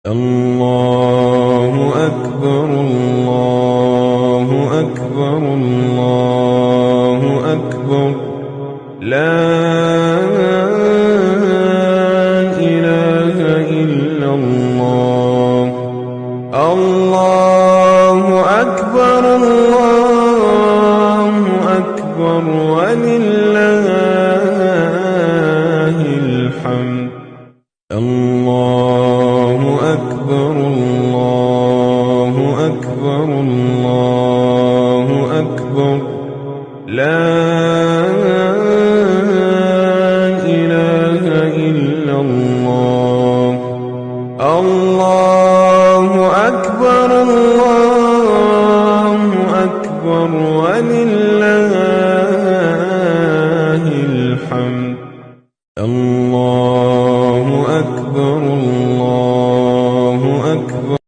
الله أكبر الله أكبر الله أكبر لا إله إلا الله الله أكبر الله أكبر ولله الحمد الله أكبر الله أكبر الله أكبر لا إله إلا الله الله أكبر الله أكبر ولله الحمد الله أكبر الله أكبر